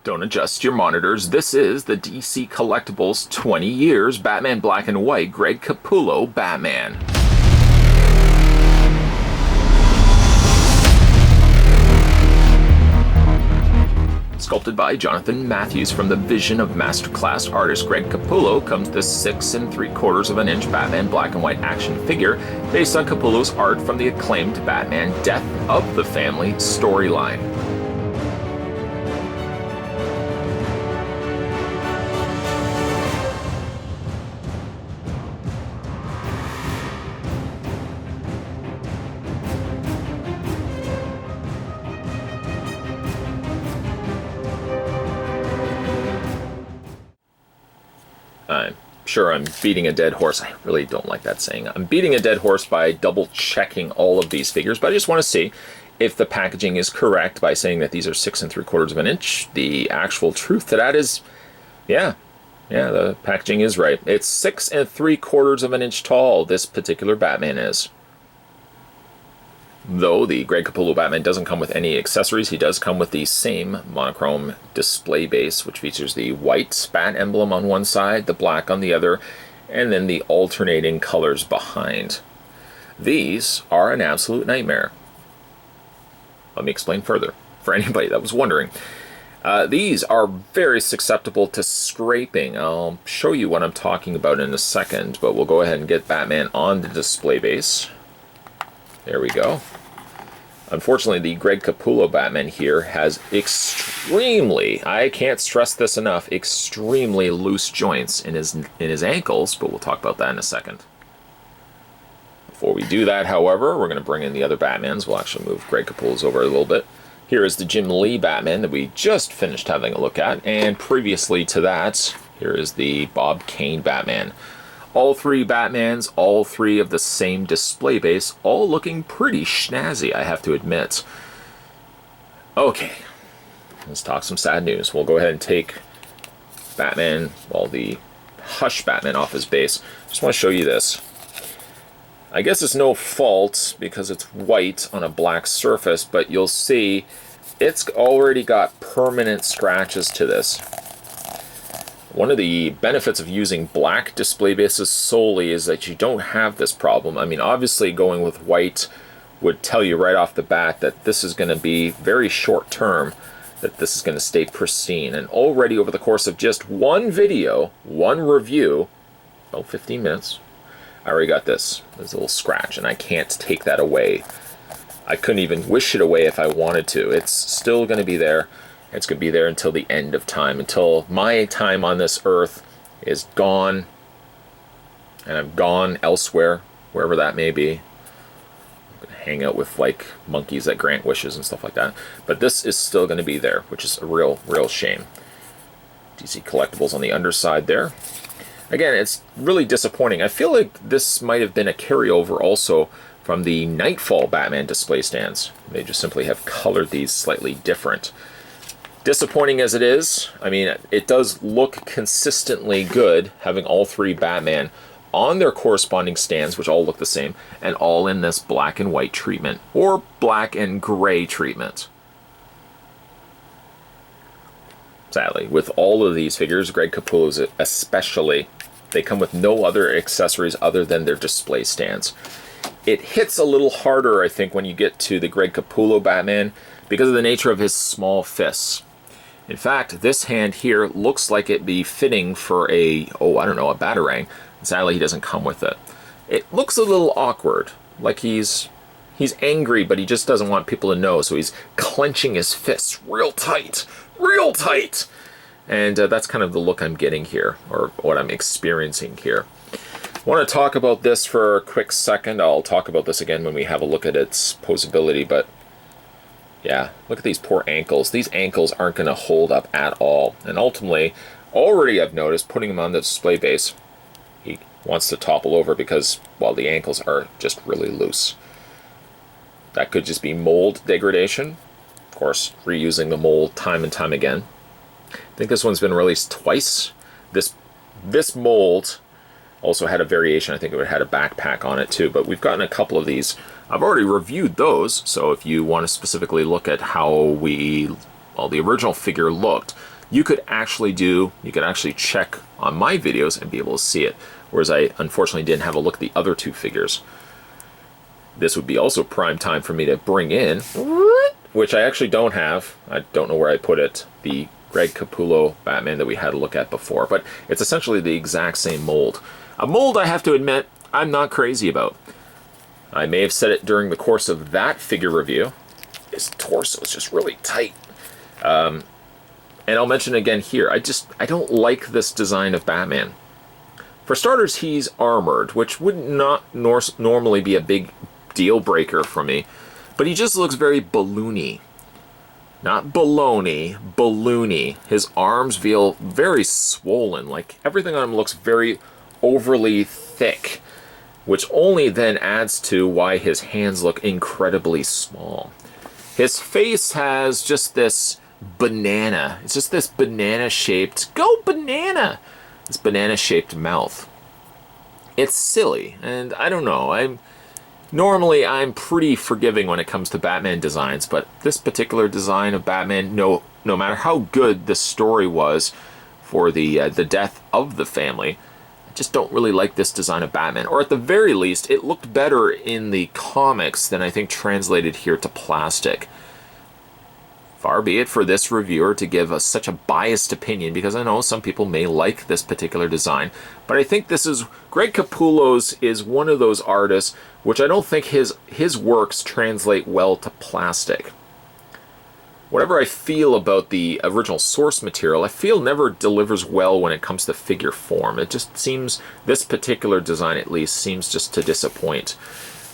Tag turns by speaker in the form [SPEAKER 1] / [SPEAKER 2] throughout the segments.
[SPEAKER 1] Don't adjust your monitors. This is the DC Collectibles 20 Years Batman Black and White Greg Capullo Batman. Sculpted by Jonathan Matthews from the vision of masterclass artist Greg Capullo comes this 6 3/4 inch Batman Black and White action figure based on Capullo's art from the acclaimed Batman Death of the Family storyline. I'm sure I'm beating a dead horse. I really don't like that saying. I'm beating a dead horse by double checking all of these figures, but I just want to see if the packaging is correct by saying that these are 6 3/4 inch. The actual truth to that is, yeah, the packaging is right. It's 6 3/4 inch tall, this particular Batman is. Though the Greg Capullo Batman doesn't come with any accessories, he does come with the same monochrome display base, which features the white bat emblem on one side, the black on the other, and then the alternating colors behind. These are an absolute nightmare. Let me explain further, for anybody that was wondering. These are very susceptible to scraping. I'll show you what I'm talking about in a second, but we'll go ahead and get Batman on the display base. There we go. Unfortunately, the Greg Capullo Batman here has extremely, I can't stress this enough, extremely loose joints in his ankles, but we'll talk about that in a second. Before we do that, however, we're going to bring in the other Batmans. We'll actually move Greg Capullo's over a little bit. Here is the Jim Lee Batman that we just finished having a look at, and previously to that, here is the Bob Kane Batman. All three Batmans, all three of the same display base, all looking pretty snazzy, I have to admit. Okay, let's talk some sad news. We'll go ahead and take Batman, well, the Hush Batman off his base. Just want to show you this. I guess it's no fault because it's white on a black surface, but you'll see it's already got permanent scratches to this. One of the benefits of using black display bases solely is that you don't have this problem. I mean, obviously going with white would tell you right off the bat that this is going to be very short term, that this is going to stay pristine. And already over the course of just one video, one review, about 15 minutes, I already got this. There's a little scratch, and I can't take that away. I couldn't even wish it away if I wanted to. It's still going to be there. It's going to be there until the end of time, until my time on this earth is gone, and I'm gone elsewhere, wherever that may be. I'm going to hang out with, like, monkeys that grant wishes and stuff like that. But this is still going to be there, which is a real shame. DC Collectibles on the underside there. Again, it's really disappointing. I feel like this might have been a carryover also from the Nightfall Batman display stands. They just simply have colored these slightly different. Disappointing as it is, I mean, it does look consistently good having all three Batman on their corresponding stands, which all look the same, and all in this black and white treatment, or black and gray treatment. Sadly, with all of these figures, Greg Capullo's especially, they come with no other accessories other than their display stands. It hits a little harder, I think, when you get to the Greg Capullo Batman because of the nature of his small fists. In fact, this hand here looks like it'd be fitting for a, I don't know, a Batarang. Sadly, he doesn't come with it. It looks a little awkward, like he's angry, but he just doesn't want people to know, so he's clenching his fists real tight, and that's kind of the look I'm getting here, or what I'm experiencing here. I want to talk about this for a quick second. I'll talk about this again when we have a look at its posability, but yeah, look at these poor ankles. These ankles aren't going to hold up at all. And ultimately, already I've noticed, putting him on the display base, he wants to topple over because, well, the ankles are just really loose. That could just be mold degradation. Of course, reusing the mold time and time again. I think this one's been released twice. This mold also had a variation. I think it had a backpack on it too, but we've gotten a couple of these. I've already reviewed those, so if you want to specifically look at how the original figure looked, you could actually check on my videos and be able to see it. Whereas I unfortunately didn't have a look at the other two figures. This would be also prime time for me to bring in, which I actually don't have. I don't know where I put it. The Greg Capullo Batman that we had a look at before. But it's essentially the exact same mold. A mold, I have to admit, I'm not crazy about. I may have said it during the course of that figure review. His torso is just really tight. And I'll mention it again here. I don't like this design of Batman. For starters, he's armored, which would not normally be a big deal breaker for me. But he just looks very balloony. Not baloney, balloony. His arms feel very swollen. Like everything on him looks very overly thick. Which only then adds to why his hands look incredibly small. His face has just this banana. It's just this banana-shaped, go banana! This banana-shaped mouth. It's silly, and I don't know. Normally I'm pretty forgiving when it comes to Batman designs, but this particular design of Batman, no matter how good the story was for the death of the family, I just don't really like this design of Batman. Or at the very least, it looked better in the comics than I think translated here to plastic. Far be it for this reviewer to give us such a biased opinion, because I know some people may like this particular design, but I think Greg Capullo's is one of those artists which I don't think his works translate well to plastic. Whatever I feel about the original source material, I feel never delivers well when it comes to figure form. It just seems, this particular design at least, seems just to disappoint.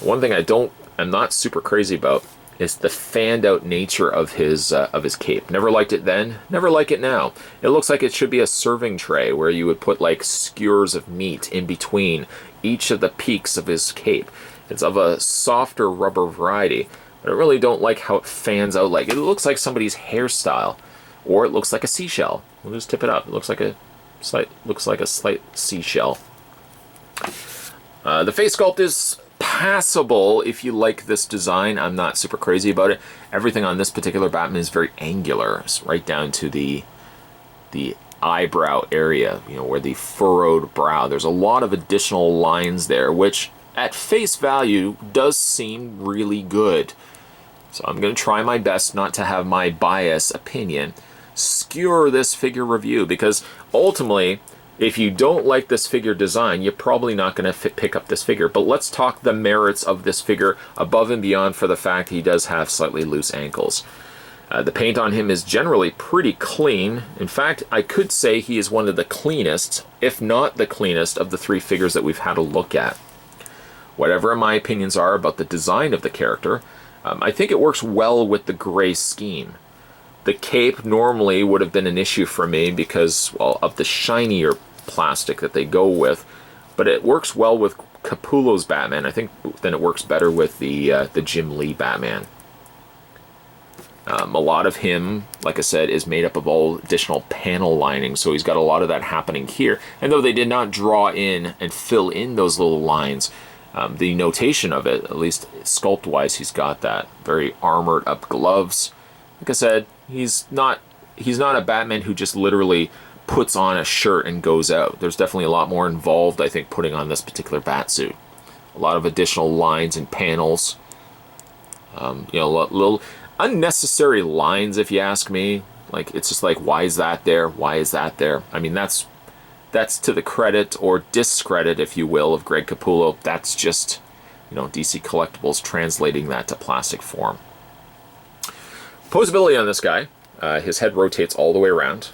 [SPEAKER 1] One thing I'm not super crazy about is the fanned out nature of his cape. Never liked it then, never like it now. It looks like it should be a serving tray where you would put like skewers of meat in between each of the peaks of his cape. It's of a softer rubber variety, but I really don't like how it fans out. Like it looks like somebody's hairstyle, or it looks like a seashell. We'll just tip it up. It looks like a slight seashell. The face sculpt is passable if you like this design. I'm not super crazy about it. Everything on this particular Batman is very angular. It's right down to the eyebrow area, where the furrowed brow. There's a lot of additional lines there, which at face value does seem really good. So I'm going to try my best not to have my bias opinion skewer this figure review, because ultimately, if you don't like this figure design, you're probably not going to pick up this figure. But let's talk the merits of this figure above and beyond for the fact he does have slightly loose ankles. The paint on him is generally pretty clean. In fact, I could say he is one of the cleanest, if not the cleanest, of the three figures that we've had a look at. Whatever my opinions are about the design of the character, I think it works well with the gray scheme. The cape normally would have been an issue for me because, well, of the shinier plastic that they go with, but it works well with Capullo's Batman. I think then it works better with the Jim Lee Batman. A lot of him, like I said, is made up of all additional panel lining, so he's got a lot of that happening here. And though they did not draw in and fill in those little lines, the notation of it, at least sculpt-wise, he's got that. Very armored up gloves. Like I said, he's not a Batman who just literally puts on a shirt and goes out. There's definitely a lot more involved, I think, putting on this particular Batsuit. A lot of additional lines and panels. Little unnecessary lines, if you ask me. Like, it's just like, why is that there? Why is that there? I mean, that's to the credit or discredit, if you will, of Greg Capullo. That's just, DC Collectibles translating that to plastic form. Posability on this guy, his head rotates all the way around.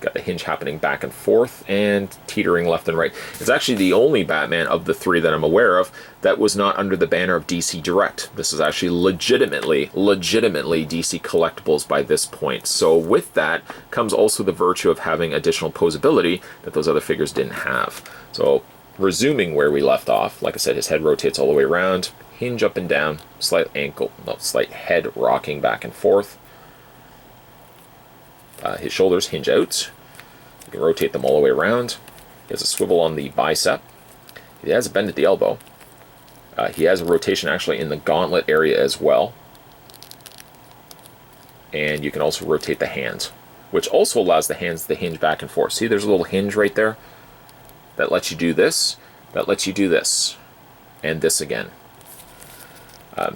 [SPEAKER 1] Got the hinge happening back and forth and teetering left and right. It's actually the only Batman of the three that I'm aware of that was not under the banner of DC Direct. This is actually legitimately DC Collectibles by this point. So with that comes also the virtue of having additional posability that those other figures didn't have. So resuming where we left off, like I said, his head rotates all the way around, hinge up and down, slight head rocking back and forth. His shoulders hinge out. You can rotate them all the way around. He has a swivel on the bicep. He has a bend at the elbow. He has a rotation actually in the gauntlet area as well. And you can also rotate the hands. which also allows the hands to hinge back and forth. See, there's a little hinge right there that lets you do this, that lets you do this, and this again.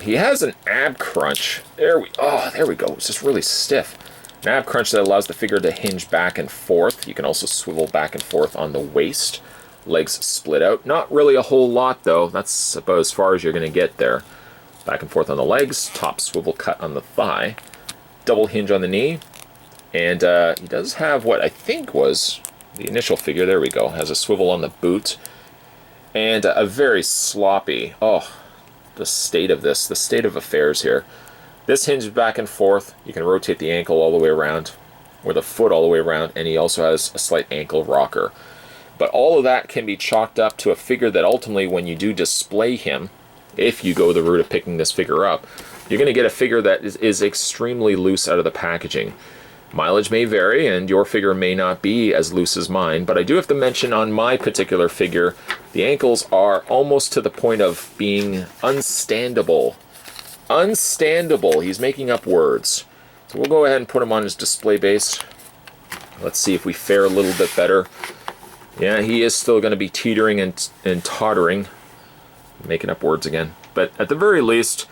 [SPEAKER 1] He has an ab crunch. There we go. It's just really stiff. An ab crunch that allows the figure to hinge back and forth. You can also swivel back and forth on the waist. Legs split out. Not really a whole lot, though. That's about as far as you're going to get there. Back and forth on the legs. Top swivel cut on the thigh. Double hinge on the knee. And he does have what I think was the initial figure. There we go. Has a swivel on the boot. And a very sloppy... Oh, the state of this. The state of affairs here. This hinges back and forth. You can rotate the ankle all the way around. Or the foot all the way around. And he also has a slight ankle rocker. But all of that can be chalked up to a figure that ultimately, when you do display him, if you go the route of picking this figure up, you're going to get a figure that is extremely loose out of the packaging. Mileage may vary, and your figure may not be as loose as mine, but I do have to mention on my particular figure, the ankles are almost to the point of being unstandable. Unstandable. He's making up words. So we'll go ahead and put him on his display base. Let's see if we fare a little bit better. Yeah, he is still going to be teetering and tottering. Making up words again. But at the very least,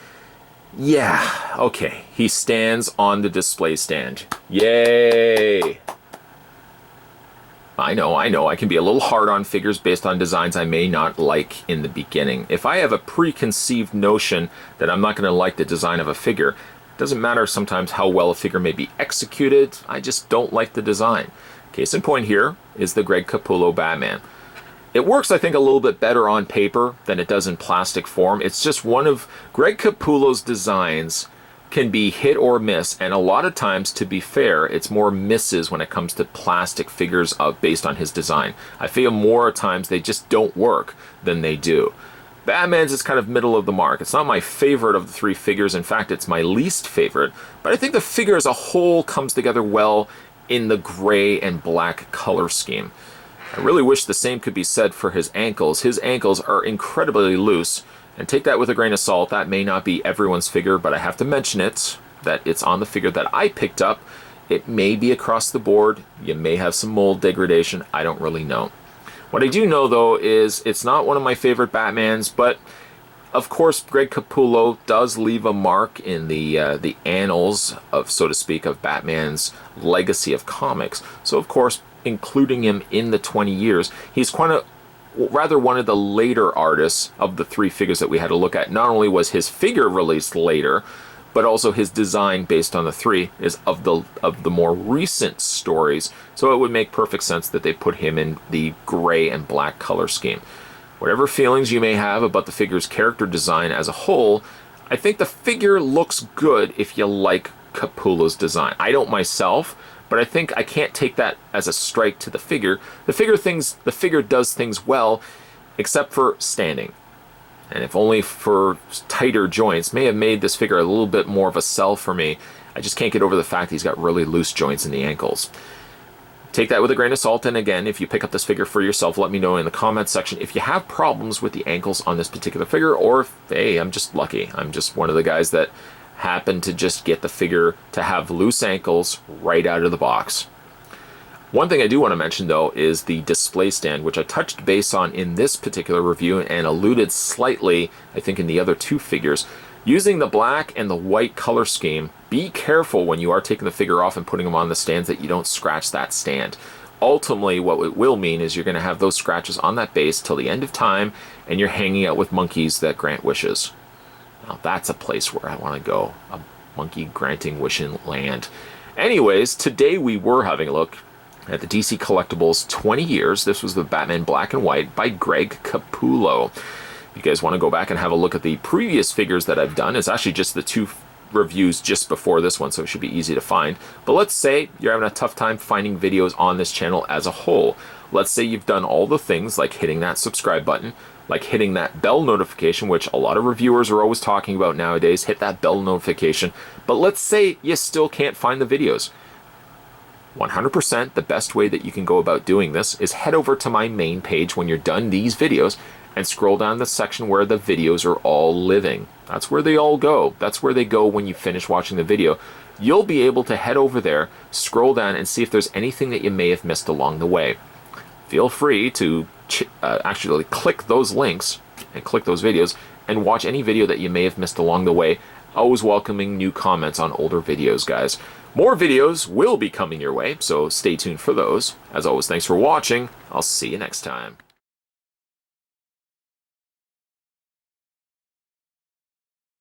[SPEAKER 1] yeah, okay. He stands on the display stand. Yay! I know. I can be a little hard on figures based on designs I may not like in the beginning. If I have a preconceived notion that I'm not going to like the design of a figure, it doesn't matter sometimes how well a figure may be executed, I just don't like the design. Case in point here is the Greg Capullo Batman. It works, I think, a little bit better on paper than it does in plastic form. It's just one of Greg Capullo's designs can be hit or miss, and a lot of times, to be fair, it's more misses when it comes to plastic figures based on his design. I feel more times they just don't work than they do. Batman's is kind of middle of the mark. It's not my favorite of the three figures. In fact, it's my least favorite. But I think the figure as a whole comes together well in the gray and black color scheme. I really wish the same could be said for his ankles. His ankles are incredibly loose, and take that with a grain of salt. That may not be everyone's figure, but I have to mention it, that it's on the figure that I picked up. It may be across the board. You may have some mold degradation. I don't really know. What I do know, though, is it's not one of my favorite Batmans, but of course, Greg Capullo does leave a mark in the annals of, so to speak, of Batman's legacy of comics. So, of course, including him in the 20 years, he's rather one of the later artists of the three figures that we had to look at. Not only was his figure released later, but also his design based on the three is of the more recent stories. So it would make perfect sense that they put him in the gray and black color scheme. Whatever feelings you may have about the figure's character design as a whole, I think the figure looks good if you like Capullo's design. I don't myself, but I think I can't take that as a strike to the figure. The figure does things well, except for standing. And if only for tighter joints, may have made this figure a little bit more of a sell for me. I just can't get over the fact he's got really loose joints in the ankles. Take that with a grain of salt, and again, if you pick up this figure for yourself, let me know in the comments section if you have problems with the ankles on this particular figure, or if, hey, I'm just lucky. I'm just one of the guys that happened to just get the figure to have loose ankles right out of the box. One thing I do want to mention, though, is the display stand, which I touched base on in this particular review and alluded slightly, I think, in the other two figures. Using the black and the white color scheme, be careful when you are taking the figure off and putting them on the stands that you don't scratch that stand. Ultimately, what it will mean is you're going to have those scratches on that base till the end of time, and you're hanging out with monkeys that grant wishes. Now that's a place where I want to go, a monkey granting wishing land. Anyways, today we were having a look at the DC Collectibles 20 years. This was the Batman Black and White by Greg Capullo. If you guys want to go back and have a look at the previous figures that I've done, it's actually just the two reviews just before this one, so it should be easy to find. But let's say you're having a tough time finding videos on this channel as a whole. Let's say you've done all the things like hitting that subscribe button, like hitting that bell notification, which a lot of reviewers are always talking about nowadays. Hit that bell notification. But let's say you still can't find the videos. 100% the best way that you can go about doing this is head over to my main page when you're done these videos and scroll down the section where the videos are all living. That's where they all go. That's where they go when you finish watching the video. you'll be able to head over there, scroll down, and see if there's anything that you may have missed along the way. Feel free to actually click those links and click those videos and watch any video that you may have missed along the way. Always welcoming new comments on older videos, guys. More videos will be coming your way, so stay tuned for those. As always, thanks for watching. I'll see you next time.